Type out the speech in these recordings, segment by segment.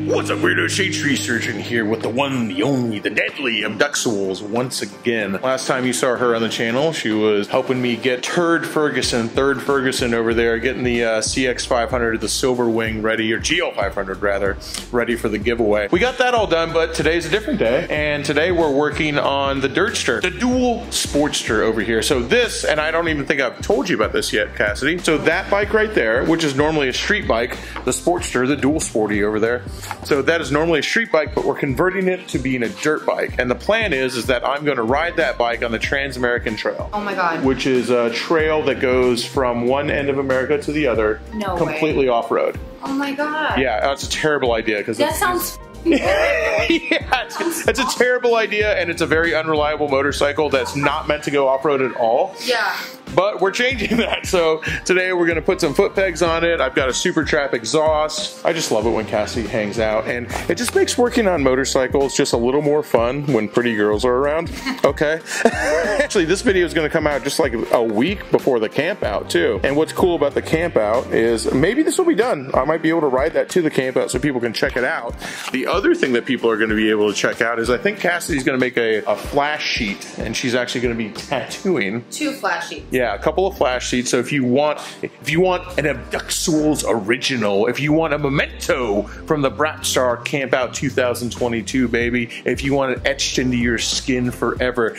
What's up, weirdo? Shadetree Surgeon here with the one, the only, the deadly Abduxuals once again. Last time you saw her on the channel, she was helping me get third Ferguson over there, getting the CX500, the Silver Wing ready, or GL500 rather, ready for the giveaway. We got that all done, but today's a different day, and today we're working on the Dirtster, the dual Sportster over here. So this, and I don't even think I've told you about this yet, Cassidy. So that bike right there, which is normally a street bike, the Sportster, the dual Sporty over there. So that is normally a street bike, but we're converting it to being a dirt bike. And the plan is that I'm gonna ride that bike on the Trans-American Trail. Oh my God. Which is a trail that goes from one end of America to the other. No completely off-road. Oh my God. Yeah, that's a terrible idea. That sounds yeah, it's a terrible idea, and it's a very unreliable motorcycle that's not meant to go off-road at all. Yeah. But we're changing that, so today we're gonna put some foot pegs on it. I've got a Super Trap exhaust. I just love it when Cassie hangs out, and it just makes working on motorcycles just a little more fun when pretty girls are around, okay? Actually, this video is gonna come out just like a week before the camp out too. And what's cool about the camp out is maybe this will be done. I might be able to ride that to the camp out so people can check it out. The other thing that people are gonna be able to check out is I think Cassie's gonna make a flash sheet, and she's actually gonna be tattooing. 2 flash sheets. Yeah, a couple of flash sheets. So if you want an Abduxuals original, if you want a memento from the Sportster Camp Out 2022, baby, if you want it etched into your skin forever,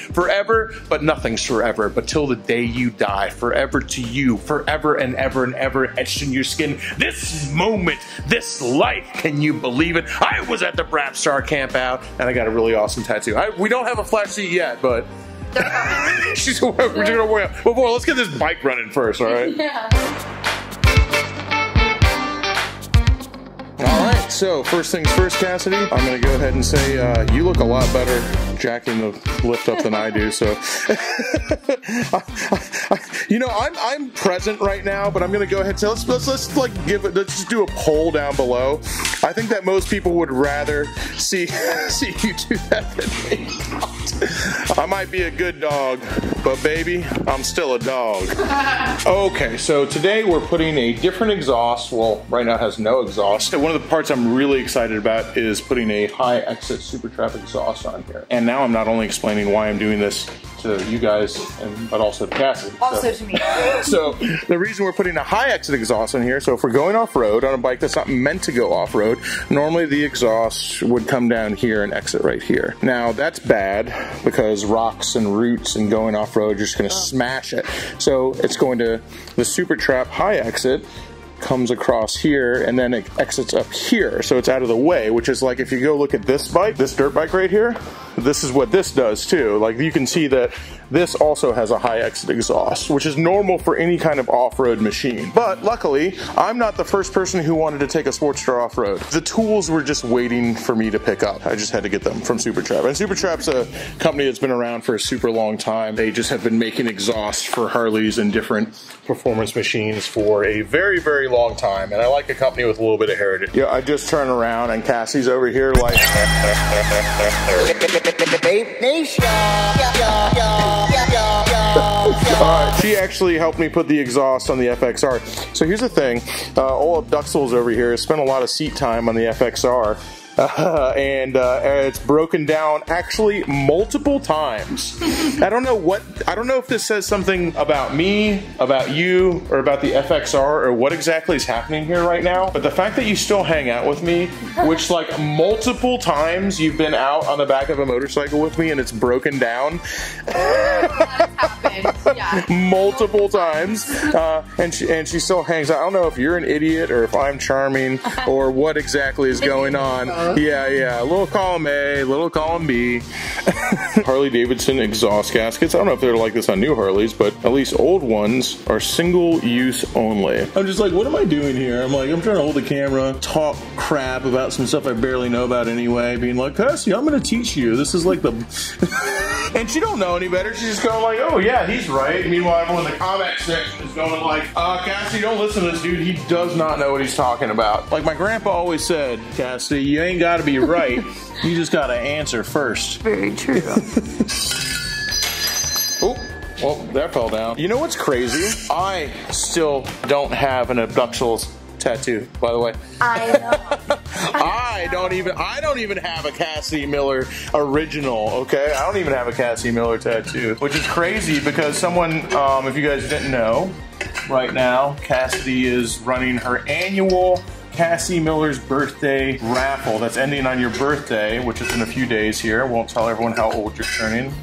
but nothing's forever, but till the day you die, forever to you, forever and ever etched in your skin. This moment, this life, can you believe it? I was at the Sportster Camp Out, and I got a really awesome tattoo. We don't have a flash sheet yet, but she's we're gonna wear. Well, boy, let's get this bike running first, all right? Yeah. All right. So first things first, Cassidy. I'm gonna go ahead and say you look a lot better jacking the lift up than I do. So, you know, I'm present right now, but I'm gonna go ahead and say let's like let's just do a poll down below. I think that most people would rather see you do that than me. I might be a good dog, but baby, I'm still a dog. Okay, so today we're putting a different exhaust. Well, right now it has no exhaust. One of the parts I'm really excited about is putting a high exit Super Trap exhaust on here. And now I'm not only explaining why I'm doing this to you guys, but also to Cassie. Also to me. So the reason we're putting a high exit exhaust on here, so if we're going off-road on a bike that's not meant to go off-road, normally the exhaust would come down here and exit right here. Now that's bad because rocks and roots and going off-road are just gonna smash it. So it's going to, the Super Trap high exit comes across here and then it exits up here, so it's out of the way, which is like if you go look at this bike, this dirt bike right here, this is what this does too. Like you can see that this also has a high exit exhaust, which is normal for any kind of off-road machine. But luckily, I'm not the first person who wanted to take a Sportster off-road. The tools were just waiting for me to pick up. I just had to get them from Super Trap. And Super Trap's a company that's been around for a super long time. They just have been making exhausts for Harleys and different performance machines for a very, very long time. And I like a company with a little bit of heritage. Yeah, I just turn around and Cassie's over here like... She actually helped me put the exhaust on the FXR. So here's the thing, old Abduxuals over here has spent a lot of seat time on the FXR. And it's broken down actually multiple times. I don't know if this says something about me, about you, or about the FXR, or what exactly is happening here right now, but the fact that you still hang out with me, which like multiple times you've been out on the back of a motorcycle with me and it's broken down. That's happened. Yeah. Multiple times, and she still hangs out. I don't know if you're an idiot or if I'm charming or what exactly is going on. Yeah, a little column A, little column B. Harley Davidson exhaust gaskets. I don't know if they're like this on new Harleys, but at least old ones are single use only. I'm just like, what am I doing here? I'm trying to hold the camera, talk crap about some stuff I barely know about anyway, being like, Cassie, I'm gonna teach you. This is like the... And she don't know any better. She's just going like, oh yeah, he's right. Meanwhile, everyone in the comment section is going like, Cassie, don't listen to this dude. He does not know what he's talking about. Like my grandpa always said, Cassie, you ain't gotta be right. You just gotta answer first. Very true. Oh, well, that fell down. You know what's crazy? I still don't have an Abduxuals tattoo, by the way. I know. I don't even have a Cassie Miller original, okay? I don't even have a Cassie Miller tattoo, which is crazy because someone, if you guys didn't know, right now, Cassidy is running her annual Cassie Miller's birthday raffle that's ending on your birthday, which is in a few days here. Won't tell everyone how old you're turning.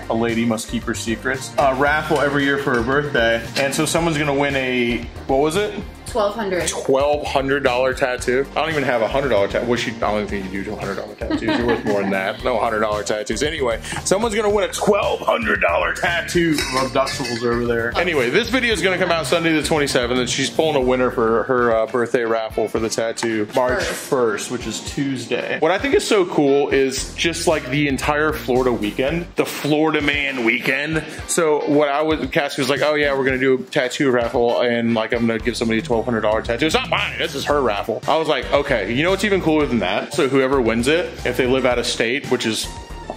A lady must keep her secrets. Raffle every year for her birthday. And so someone's gonna win a, what was it? $1,200 tattoo. I don't even have a $100 tattoo. I don't think you do $100 tattoos. You're worth more than that. No $100 tattoos. Anyway, someone's gonna win a $1,200 tattoo from Abductables over there. Anyway, this video is gonna come out Sunday the 27th, and she's pulling a winner for her birthday raffle for the tattoo March 1st, which is Tuesday. What I think is so cool is just like the entire Florida weekend, the Florida Man weekend. So what Cassie was like, oh yeah, we're gonna do a tattoo raffle, and like I'm gonna give somebody a $1,200 tattoo. It's not mine, this is her raffle. I was like, okay, you know what's even cooler than that? So whoever wins it, if they live out of state, which is,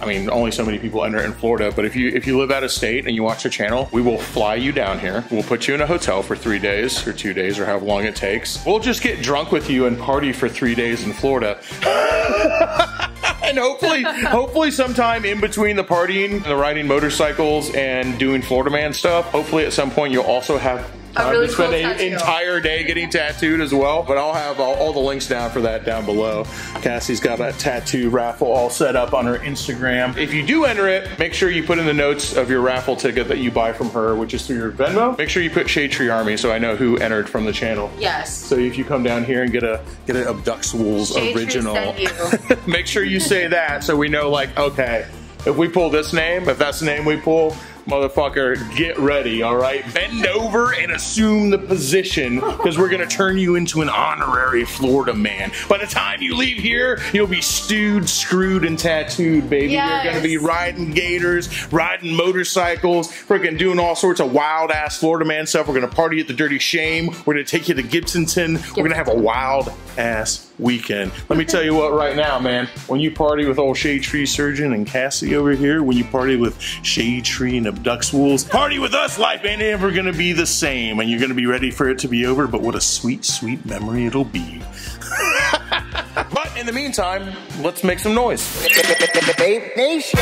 I mean, only so many people enter in Florida, but if you live out of state and you watch the channel, we will fly you down here. We'll put you in a hotel for 3 days or 2 days or however long it takes. We'll just get drunk with you and party for 3 days in Florida. And hopefully sometime in between the partying and the riding motorcycles and doing Florida Man stuff, hopefully at some point you'll also have really to spend cool an tattoo. entire day getting tattooed as well. But I'll have all the links down for that down below. Cassie's got that tattoo raffle all set up on her Instagram. If you do enter it, make sure you put in the notes of your raffle ticket that you buy from her, which is through your Venmo. Make sure you put Shade Tree Army so I know who entered from the channel. Yes. So if you come down here and get an Abductables Shade Tree original, sent you. make sure you say that so we know, like, okay, if we pull this name, if that's the name we pull, motherfucker, get ready, all right? Bend over and assume the position because we're gonna turn you into an honorary Florida man. By the time you leave here, you'll be stewed, screwed, and tattooed, baby. Yes. You're gonna be riding gators, riding motorcycles, freaking doing all sorts of wild-ass Florida man stuff. We're gonna party at the Dirty Shame. We're gonna take you to Gibsonton. We're gonna have a wild-ass weekend. Let me tell you what right now, man. When you party with old Shade Tree Surgeon and Cassie over here, when you party with Shade Tree and Abductables, party with us, life ain't ever gonna be the same, and you're gonna be ready for it to be over, but what a sweet, sweet memory it'll be. But in the meantime, let's make some noise. Nation.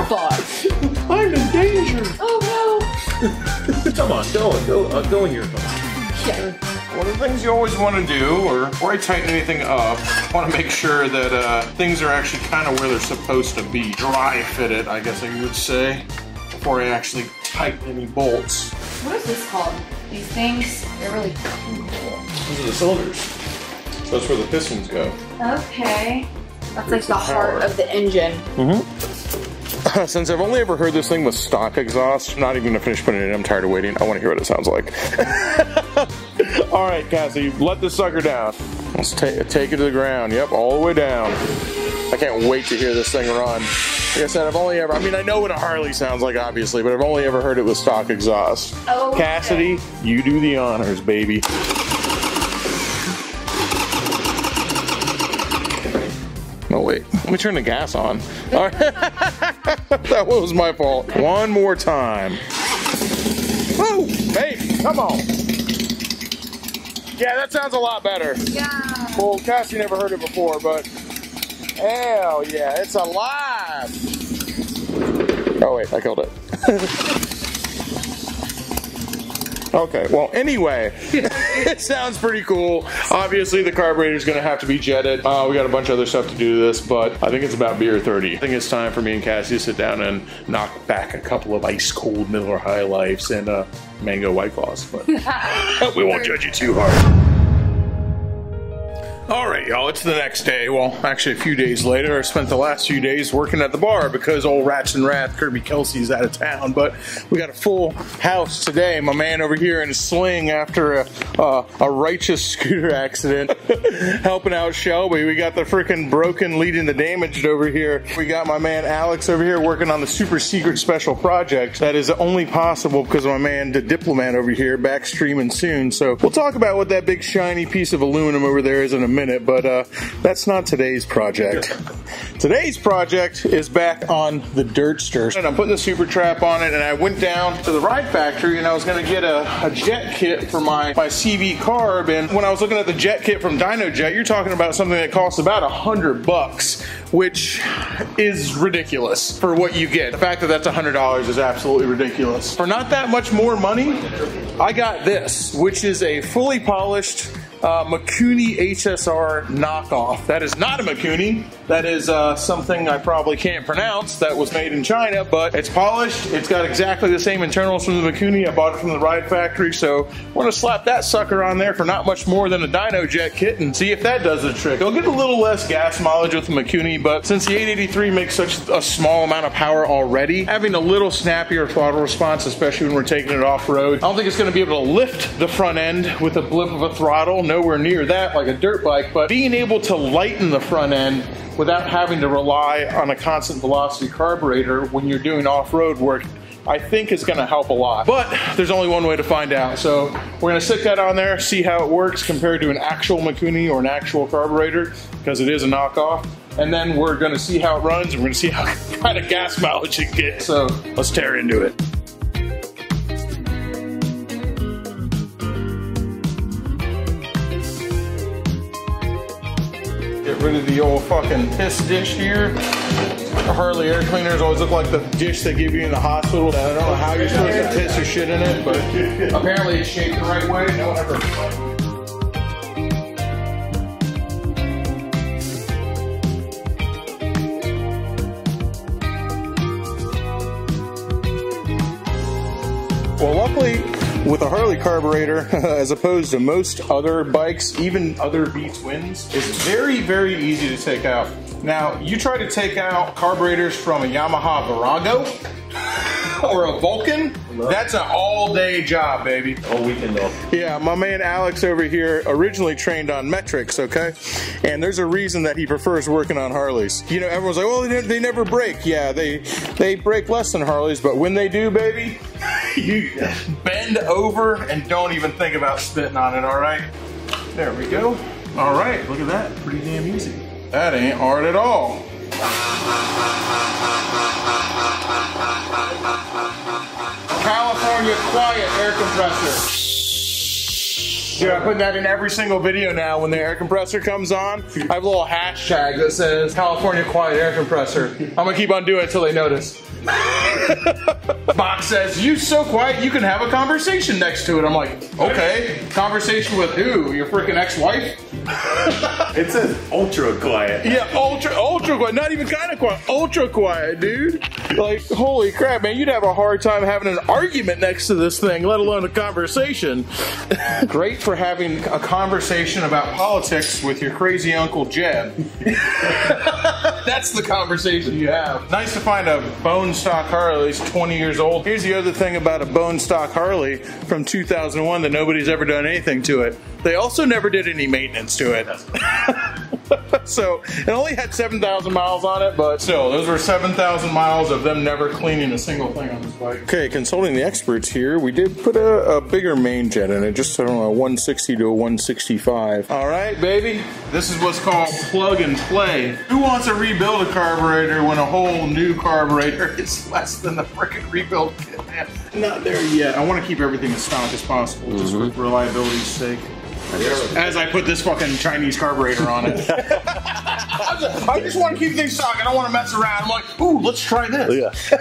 Fuck. I'm in danger. Oh Come on, go in here. no. One of the things you always want to do, or before I tighten anything up, I want to make sure that things are actually kind of where they're supposed to be. Dry fit, I guess I would say, before I actually tighten any bolts. What is this called? These things, they're really cool. These are the cylinders. So that's where the pistons go. Okay. That's like the heart of the engine. Since I've only ever heard this thing with stock exhaust, I'm not even gonna finish putting it in. I'm tired of waiting. I want to hear what it sounds like. All right, Cassie, let this sucker down. Let's take it to the ground. Yep, all the way down. I can't wait to hear this thing run. Like I said, I've only ever, I mean, I know what a Harley sounds like, obviously, but I've only ever heard it with stock exhaust. Oh, okay. Cassidy, you do the honors, baby. No, wait. Let me turn the gas on. All right. That was my fault. One more time. Woo! Baby, come on. Yeah, that sounds a lot better. Yeah. Well, Cassie never heard it before, but hell yeah, it's alive. Oh, wait, I killed it. Okay, well, anyway, it sounds pretty cool. Obviously, the carburetor's gonna have to be jetted. We got a bunch of other stuff to do to this, but I think it's about beer 30. I think it's time for me and Cassie to sit down and knock back a couple of ice-cold Miller High Lifes and mango White Claws, but we won't judge you too hard. All right, y'all, it's the next day. Well, actually a few days later. I spent the last few days working at the bar because old Rats and Wrath, Kirby Kelsey's out of town, but we got a full house today. My man over here in a sling after a righteous scooter accident, helping out Shelby. We got the freaking broken leading the damaged over here. We got my man Alex over here working on the super secret special project that is only possible because of my man, the Diplomat over here, back streaming soon. So we'll talk about what that big shiny piece of aluminum over there is in a minute. minute, but that's not today's project. Today's project is back on the Dirtster. And I'm putting the super trap on it, and I went down to the ride factory and I was gonna get a jet kit for my CV Carb. And when I was looking at the jet kit from Dyno Jet, you're talking about something that costs about $100, which is ridiculous for what you get. The fact that that's $100 is absolutely ridiculous. For not that much more money, I got this, which is a fully polished Mikuni HSR knockoff. That is not a Mikuni. That is something I probably can't pronounce that was made in China, but it's polished. It's got exactly the same internals from the Mikuni. I bought it from the ride factory, so I'm gonna slap that sucker on there for not much more than a Dyno Jet kit and see if that does the trick. I'll get a little less gas mileage with the Mikuni, but since the 883 makes such a small amount of power already, having a little snappier throttle response, especially when we're taking it off-road, I don't think it's gonna be able to lift the front end with a blip of a throttle, nowhere near that like a dirt bike, but being able to lighten the front end without having to rely on a constant velocity carburetor when you're doing off-road work, I think is gonna help a lot. But there's only one way to find out. So we're gonna stick that on there, see how it works compared to an actual Mikuni or an actual carburetor, because it is a knockoff. And then we're gonna see how it runs, and we're gonna see how kind of gas mileage it gets. So let's tear into it. Get rid of the old fucking piss dish here. The Harley air cleaners always look like the dish they give you in the hospital. I don't know how you're supposed to piss or shit in it, but apparently it's shaped the right way. No one ever. Well, luckily, with a Harley carburetor, as opposed to most other bikes, even other V-twins, it's very, very easy to take out. Now, you try to take out carburetors from a Yamaha Virago or a Vulcan, that's an all-day job, baby. All weekend though. Yeah, my man Alex over here originally trained on metrics, okay? And there's a reason that he prefers working on Harleys. You know, everyone's like, well, they never break. Yeah, they break less than Harleys, but when they do, baby, you bend over and don't even think about spitting on it, all right? There we go. All right, look at that, pretty damn easy. That ain't hard at all. California quiet air compressor. Dude, I put that in every single video now when the air compressor comes on. I have a little hashtag that says California quiet air compressor. I'm gonna keep on doing it until they notice. Box says, you so quiet you can have a conversation next to it. I'm like, okay, conversation with who? Your freaking ex-wife? It says ultra quiet. Yeah, ultra quiet. Not even kind of quiet. Ultra quiet, dude. Like, holy crap, man. You'd have a hard time having an argument next to this thing, let alone a conversation. Great for having a conversation about politics with your crazy Uncle Jeb. That's the conversation you have. Nice to find a bone stock Harley. It's 20 years old. Here's the other thing about a bone stock Harley from 2001 that nobody's ever done anything to it. They also never did any maintenance to it. So it only had 7,000 miles on it, but still, those were 7,000 miles of them never cleaning a single thing on this bike. Okay, consulting the experts here, we did put a bigger main jet in it, just I don't know, a 160 to a 165. All right, baby, this is what's called plug and play. Who wants to rebuild a carburetor when a whole new carburetor is less than the frickin' rebuild kit, man? Not there yet. I want to keep everything as stock as possible, just for reliability's sake. As I put this fucking Chinese carburetor on it. I just want to keep things stock. I don't want to mess around. I'm like, ooh, let's try this. Yeah.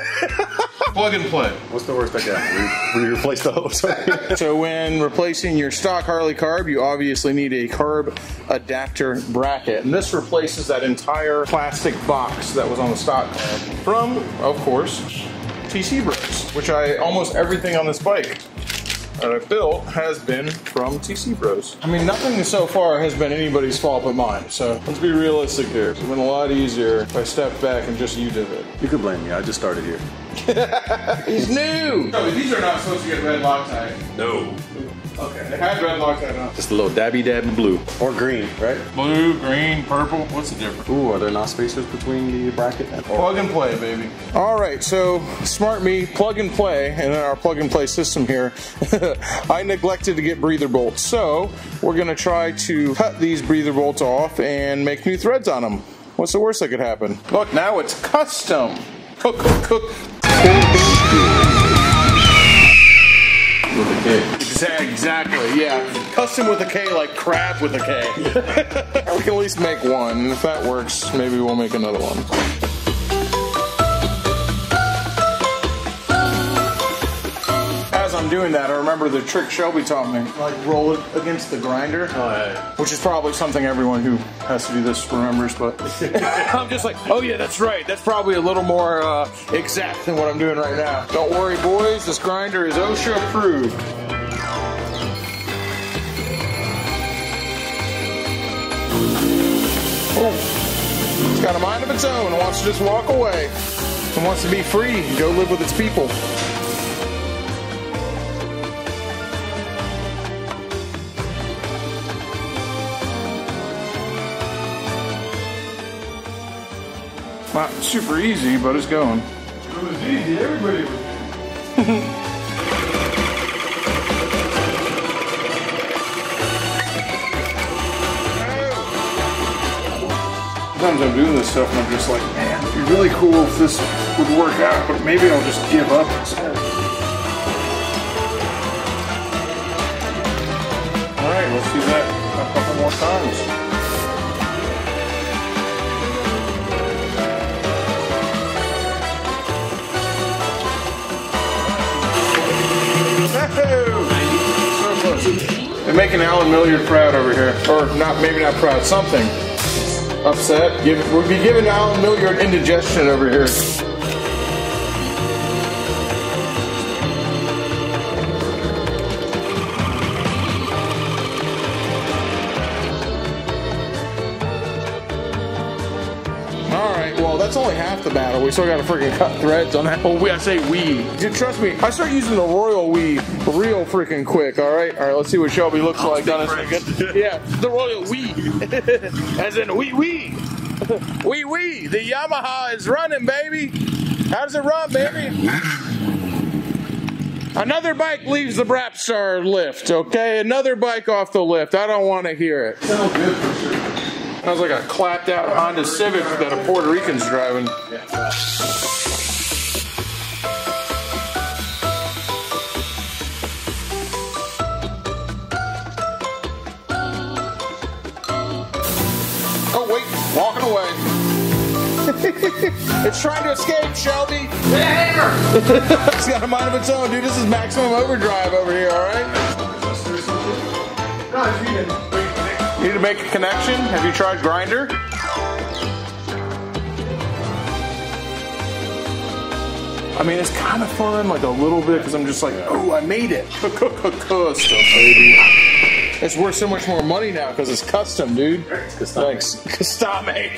Plug and play. What's the worst I got? Replace the hose. So when replacing your stock Harley carb, you obviously need a carb adapter bracket. And this replaces that entire plastic box that was on the stock carb from, of course, TC Bros, which almost everything on this bike that I built has been from TC Bros. I mean, nothing so far has been anybody's fault but mine, so let's be realistic here. It's been a lot easier if I stepped back and just you did it. You could blame me, I just started here. He's new! No, these are not supposed to get red Loctite. No. Okay. They had red lock that up. Just a little dabby blue. Or green, right? Blue, green, purple. What's the difference? Ooh, are there not spacers between the bracket? Plug and play, baby. All right, so smart me, plug and play, and in our plug and play system here, I neglected to get breather bolts. So we're gonna try to cut these breather bolts off and make new threads on them. What's the worst that could happen? Look, now it's custom. Cook. With a K. Exactly, yeah. Custom with a K, like crab with a K. We can at least make one, and if that works, maybe we'll make another one. As I'm doing that, I remember the trick Shelby taught me. Like roll it against the grinder. Oh, yeah. Which is probably something everyone who has to do this remembers, but I'm just like, oh yeah, that's right. That's probably a little more exact than what I'm doing right now. Don't worry, boys. This grinder is OSHA approved. Oh, it's got a mind of its own and wants to just walk away. And wants to be free and go live with its people. Not super easy, but it's going. It was easy, everybody was. Sometimes I'm doing this stuff and I'm just like, man, it'd be really cool if this would work out, but maybe I'll just give up instead. Alright, let's do that a couple more times. So close. They're making Alan Milliard proud over here. Or not, maybe not proud, something. Upset. We'll be giving Alan Milliard indigestion over here. That's only half the battle. We still got to freaking cut threads on that. Well, I say we. Dude, trust me, I start using the royal we real freaking quick. All right, let's see what Shelby looks like on his. Yeah, the royal we, as in we. The Yamaha is running, baby. How does it run, baby? Another bike leaves the Brapstar lift. Okay, another bike off the lift. I don't want to hear it. Sounds good for sure. Sounds like a clapped out Honda Civic that a Puerto Rican's driving. Oh wait, walking away. It's trying to escape, Shelby. It's got a mind of its own, dude. This is maximum overdrive over here, alright? Need to make a connection? Have you tried Grinder? I mean, it's kind of fun, like a little bit, because I'm just like, oh, I made it. Custom, baby. It's worth so much more money now because it's custom, dude. Thanks. Custame.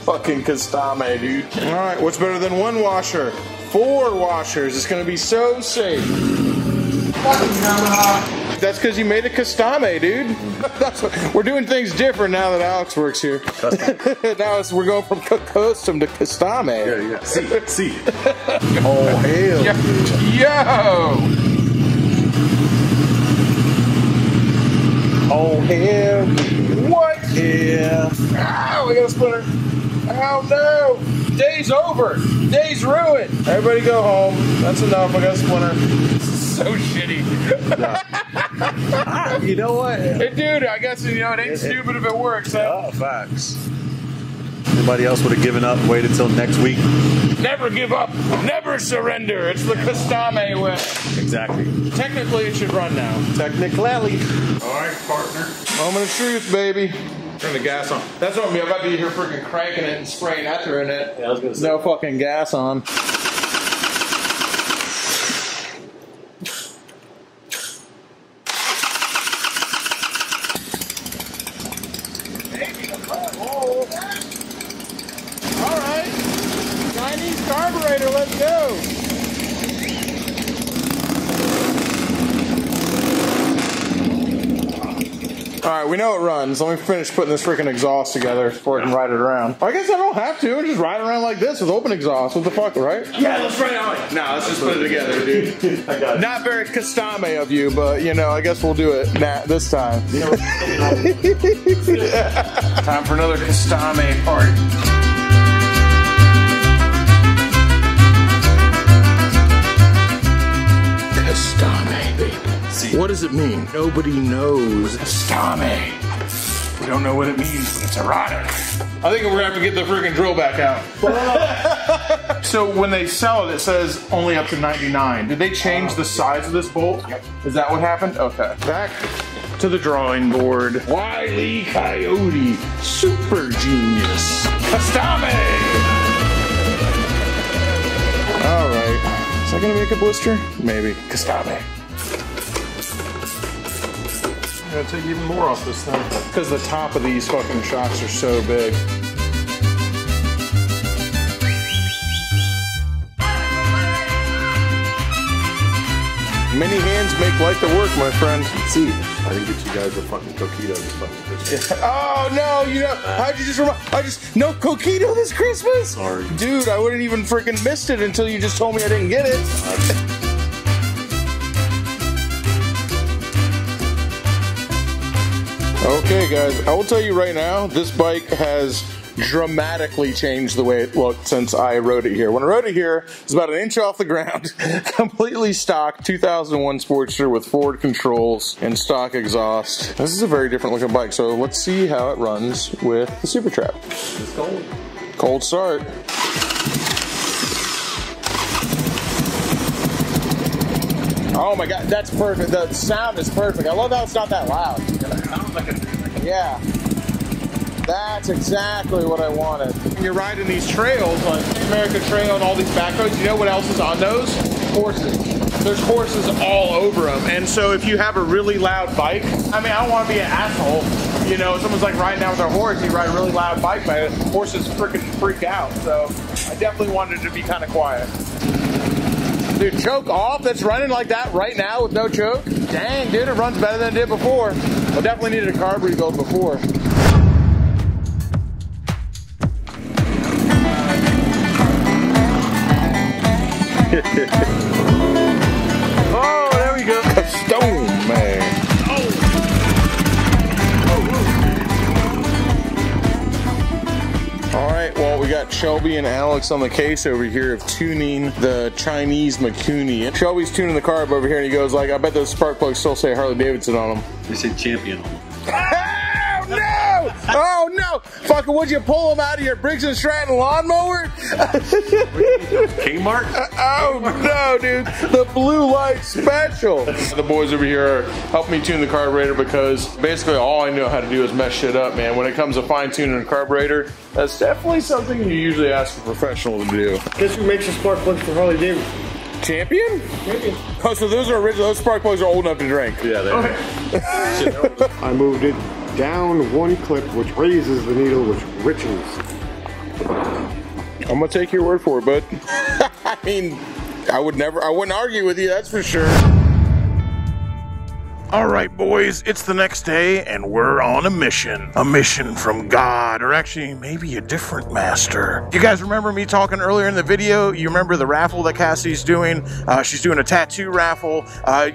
Fucking Custame, dude. All right, what's better than one washer? 4 washers. It's going to be so safe. That's because you made a Custame, dude. That's what, we're doing things different now that Alex works here. Now we're going from custom to Custame. Yeah. See. Oh, hell. Yo! Oh, hell. What? Yeah. Ow, we got a splinter. Oh, no. Day's over. Day's ruined. Everybody go home. That's enough. I got a splinter. This is so shitty. You know what? Dude, I guess, it ain't stupid if it works. Huh? Oh, facts. Anybody else would have given up and waited until next week? Never give up. Never surrender. It's the Custame way. Exactly. Technically, it should run now. Technically. All right, partner. Moment of truth, baby. Turn the gas on. That's what I mean. I'm about to be here freaking cranking it and spraying ether in it. Yeah, I was gonna say. No fucking gas on. Alright. Chinese carburetor, let's go. All right, we know it runs. Let me finish putting this freaking exhaust together before I can ride it around. I guess I don't have to. Just ride around like this with open exhaust. What the fuck, right? Yeah, let's ride on it. No, let's just put it together, dude. I got it. Not very castame of you, but you know, I guess we'll do it this time. You know, time for another castame part. Castame, baby. What does it mean? Nobody knows. Castame. We don't know what it means, but it's erotic. I think we're gonna have to get the freaking drill back out. So when they sell it, it says only up to 99. Did they change the size of this bolt? Yep. Is that what happened? Okay. Back to the drawing board. Wile E. Coyote, super genius. Castame! All right. Is that gonna make a blister? Maybe. Castame. I'm gonna take even more off this thing. Because the top of these fucking shocks are so big. Many hands make light the work, my friend. See, I didn't get you guys a fucking coquito this fucking Christmas. Oh no, you know, how'd you just no coquito this Christmas? Sorry. Dude, I wouldn't even freaking missed it until you just told me I didn't get it. Okay guys, I will tell you right now, this bike has dramatically changed the way it looked since I rode it here. When I rode it here, it's about an inch off the ground, completely stock, 2001 Sportster with forward controls and stock exhaust. This is a very different looking bike, so let's see how it runs with the Super Trap. It's cold. Cold start. Oh my god, that's perfect. The sound is perfect. I love how it's not that loud. Yeah. That's exactly what I wanted. When you're riding these trails, like America Trail and all these back roads, you know what else is on those? Horses. There's horses all over them. And so if you have a really loud bike, I mean, I don't want to be an asshole. You know, someone's like riding down with their horse, you ride a really loud bike, but horses freaking freak out. So I definitely wanted it to be kind of quiet. Dude, choke off? That's running like that right now with no choke? Dang, dude, it runs better than it did before. I definitely needed a carb rebuild before. Oh, there we go. Stone, man. All right, well, we got Shelby and Alex on the case over here of tuning the Chinese Makuni. And Shelby's tuning the carb over here, and he goes like, I bet those spark plugs still say Harley Davidson on them. They say champion on them. Oh, no! Oh, no! Fucking, would you pull them out of your Briggs & Stratton lawnmower? Kmart? Oh, no, dude. The blue light special. The boys over here are helping me tune the carburetor because basically all I know how to do is mess shit up, man. When it comes to fine-tuning a carburetor, that's definitely something you usually ask a professional to do. Guess who makes the spark plugs for Harley Davidson? Champion? Champion. Oh, so those are original. Those spark plugs are old enough to drink. Yeah, they are. I moved it down one clip, which raises the needle, which richens. I'm gonna take your word for it, bud. I mean, I wouldn't argue with you, that's for sure. All right, boys, it's the next day, and we're on a mission. A mission from God, or actually, maybe a different master. You guys remember me talking earlier in the video? You remember the raffle that Cassie's doing? She's doing a tattoo raffle.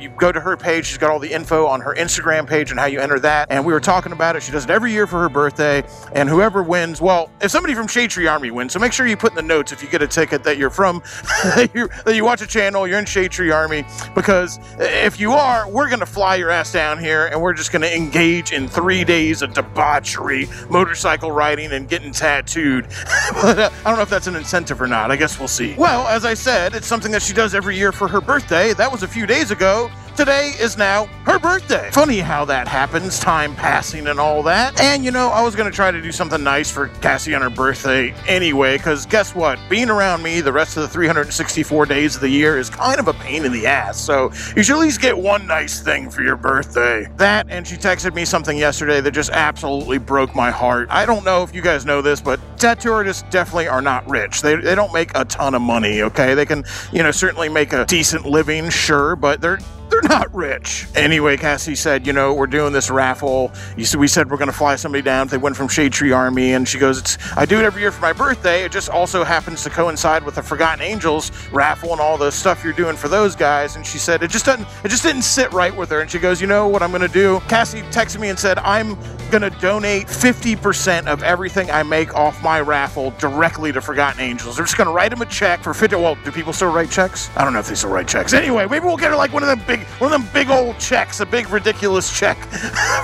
You go to her page, she's got all the info on her Instagram page and how you enter that, and we were talking about it. She does it every year for her birthday, and whoever wins, well, if somebody from Shadetree Army wins, so make sure you put in the notes if you get a ticket that you're from, that you watch a channel, you're in Shadetree Army, because if you are, we're gonna fly your ass down here and we're just going to engage in 3 days of debauchery, motorcycle riding and getting tattooed. But I don't know if that's an incentive or not. I guess we'll see. Well, as I said, it's something that she does every year for her birthday. That was a few days ago. Today is now her birthday. Funny how that happens, time passing and all that. And you know, I was gonna try to do something nice for Cassie on her birthday anyway, because guess what? Being around me the rest of the 364 days of the year is kind of a pain in the ass. So you should at least get one nice thing for your birthday. That, and she texted me something yesterday that just absolutely broke my heart. I don't know if you guys know this, but tattoo artists definitely are not rich. They don't make a ton of money, okay? They can, you know, certainly make a decent living, sure, but they're they're not rich. Anyway, Cassie said, you know, we're doing this raffle. We said we're going to fly somebody down if they went from Shade Tree Army, and she goes, I do it every year for my birthday. It just also happens to coincide with the Forgotten Angels raffle and all the stuff you're doing for those guys. And she said it just didn't sit right with her. And she goes, you know what I'm going to do? Cassie texted me and said, I'm going to donate 50% of everything I make off my raffle directly to Forgotten Angels. They're just going to write them a check for 50. Well, do people still write checks? I don't know if they still write checks. Anyway, maybe we'll get her like one of them big old checks, a big ridiculous check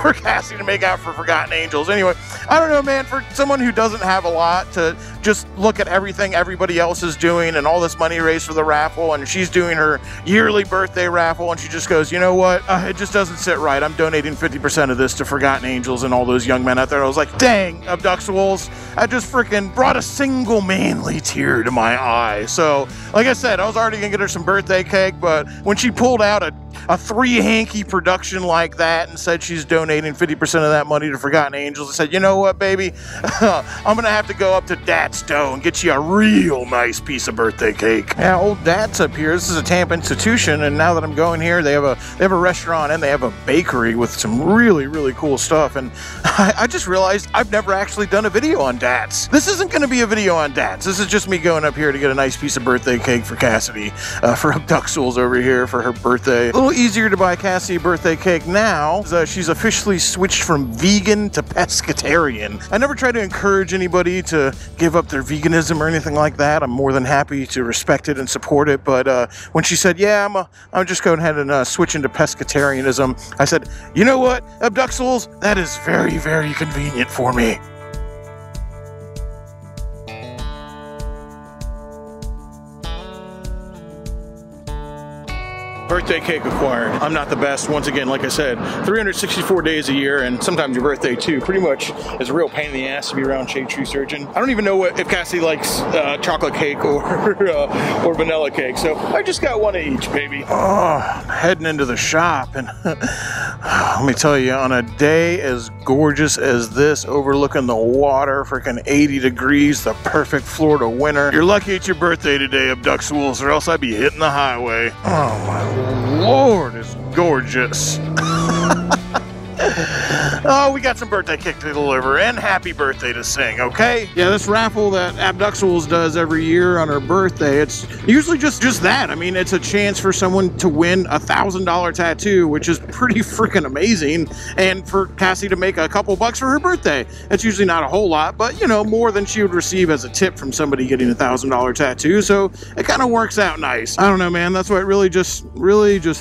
for Cassie to make out for Forgotten Angels. Anyway, I don't know, man, for someone who doesn't have a lot to just look at everything everybody else is doing and all this money raised for the raffle, and she's doing her yearly birthday raffle, and she just goes, you know what? It just doesn't sit right. I'm donating 50% of this to Forgotten Angels and all those young men out there. I was like, dang, Abduxuals, I just freaking brought a single manly tear to my eye. So, like I said, I was already gonna get her some birthday cake, but when she pulled out a 3-hanky production like that and said she's donating 50% of that money to Forgotten Angels, I said, you know what, baby? I'm gonna have to go up to Dad's Dough and get you a real nice piece of birthday cake. Yeah, old Dad's up here. This is a Tampa institution, and now that I'm going here, they have a restaurant and they have a bakery with some really, really cool stuff. And I just realized I've never actually done a video on Dad's. This isn't gonna be a video on Dad's. This is just me going up here to get a nice piece of birthday cake for Cassidy, for Abduxuals over here for her birthday. A little easier to buy Cassie a birthday cake now. She's officially switched from vegan to pescatarian. I never try to encourage anybody to give up their veganism or anything like that. I'm more than happy to respect it and support it, but when she said, yeah, I'm just going ahead and switch into pescatarianism, I said, you know what, Abduxuals, that is very, very convenient for me. Birthday cake acquired. I'm not the best. Once again, like I said, 364 days a year, and sometimes your birthday too. Pretty much is a real pain in the ass to be around Shade Tree Surgeon. I don't even know if Cassie likes chocolate cake or vanilla cake, so I just got one of each, baby. Oh, I'm heading into the shop, and let me tell you, on a day as gorgeous as this, overlooking the water, freaking 80 degrees, the perfect Florida winter, you're lucky it's your birthday today, Abduxuals, or else I'd be hitting the highway. Oh my Lord, it's gorgeous. Oh, we got some birthday cake to deliver and happy birthday to sing, okay? Yeah, this raffle that Abduxuals does every year on her birthday, it's usually just that. I mean, it's a chance for someone to win a $1,000 tattoo, which is pretty freaking amazing, and for Cassie to make a couple bucks for her birthday. It's usually not a whole lot, but, you know, more than she would receive as a tip from somebody getting a $1,000 tattoo, so it kind of works out nice. I don't know, man, that's what really just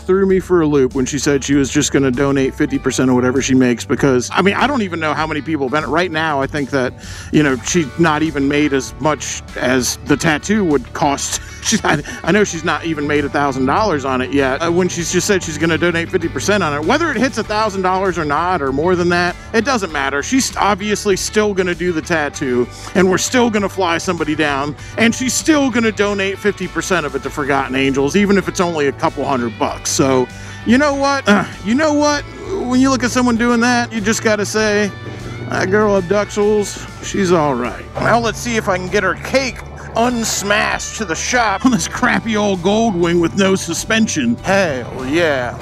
threw me for a loop when she said she was just going to donate 50% of whatever she makes, because I mean, I don't even know how many people have been right now. I think that, you know, she's not even made as much as the tattoo would cost. I know she's not even made $1,000 on it yet. When she's just said she's going to donate 50% on it, whether it hits $1,000 or not, or more than that, it doesn't matter. She's obviously still going to do the tattoo, and we're still going to fly somebody down, and she's still going to donate 50% of it to Forgotten Angels, even if it's only a couple $100. So, you know what? When you look at someone doing that, you just got to say, that girl Abduxuals, she's all right. Now let's see if I can get her cake unsmashed to the shop on this crappy old Goldwing with no suspension. Hell yeah.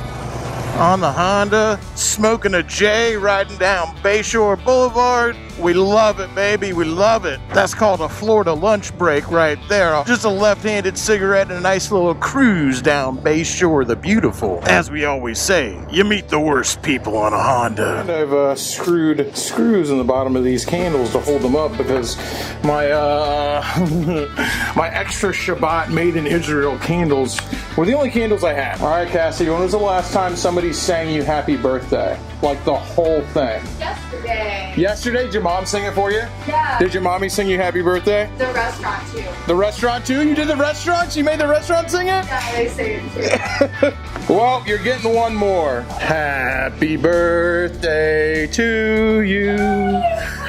On the Honda, smoking a J, riding down Bayshore Boulevard. We love it, baby, we love it. That's called a Florida lunch break right there. Just a left-handed cigarette and a nice little cruise down Bayshore the Beautiful. As we always say, you meet the worst people on a Honda. And I've screwed screws in the bottom of these candles to hold them up because my my extra Shabbat made in Israel candles were the only candles I had. All right, Cassie, when was the last time somebody sang you happy birthday? Like the whole thing? Yesterday. Yesterday? Did your mom sing it for you? Yeah. Did your mommy sing you happy birthday? The restaurant too. The restaurant too? You did the restaurant? You made the restaurant sing it? Yeah, they sing it too. Well, you're getting one more. Happy birthday to you.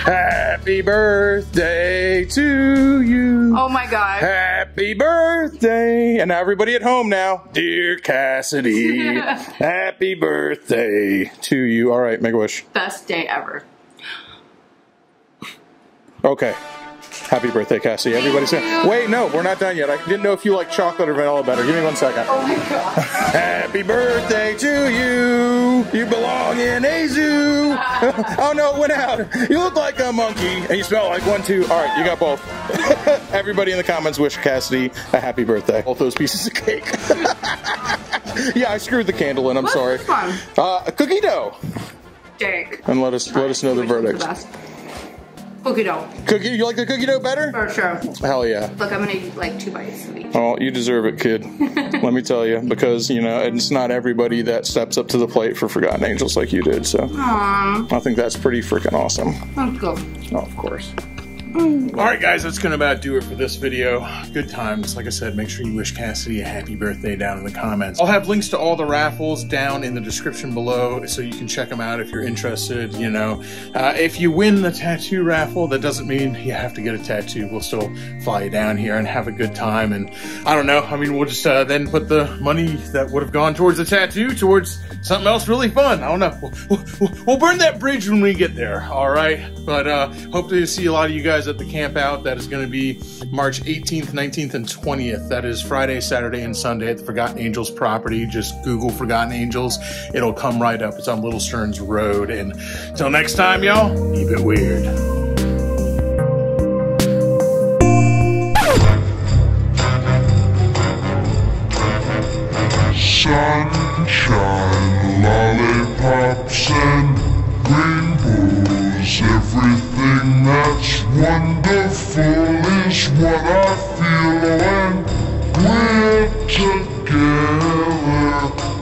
Happy birthday to you. Oh my God. Happy birthday. And now everybody at home now. Dear Cassidy, happy birthday to you. All right, make a wish. Best day ever. Okay. Happy birthday, Cassie. Everybody's saying, wait, no, we're not done yet. I didn't know if you like chocolate or vanilla better. Give me 1 second. Oh my god. Happy birthday to you. You belong in a zoo. Oh no, it went out. You look like a monkey and you smell like one too. All right, you got both. Everybody in the comments wish Cassidy a happy birthday. Both those pieces of cake. Yeah, I screwed the candle in. I'm sorry. Fun. Cookie dough. Jake. And let us know the verdict. Cookie dough. Cookie, you like the cookie dough better? For sure. Hell yeah. Look, I'm gonna eat like 2 bites of each. Oh, you deserve it, kid. Let me tell you, because, you know, it's not everybody that steps up to the plate for Forgotten Angels like you did, so. Aww. I think that's pretty freaking awesome. Let's go. Oh, of course. Alright guys, that's gonna about do it for this video. Good times. Like I said, make sure you wish Cassidy a happy birthday down in the comments. I'll have links to all the raffles down in the description below so you can check them out if you're interested. You know, if you win the tattoo raffle, that doesn't mean you have to get a tattoo. We'll still fly you down here and have a good time. And I don't know, I mean, we'll just then put the money that would have gone towards the tattoo towards something else really fun. I don't know. We'll burn that bridge when we get there. Alright, but hope to see a lot of you guys at the camp out. That is going to be March 18th, 19th, and 20th. That is Friday, Saturday, and Sunday at the Forgotten Angels property. Just Google Forgotten Angels. It'll come right up. It's on Little Stearns Road. And until next time, y'all, keep it weird. Sunshine, lollipops, and rainbows. Everything that's wonderful is what I feel.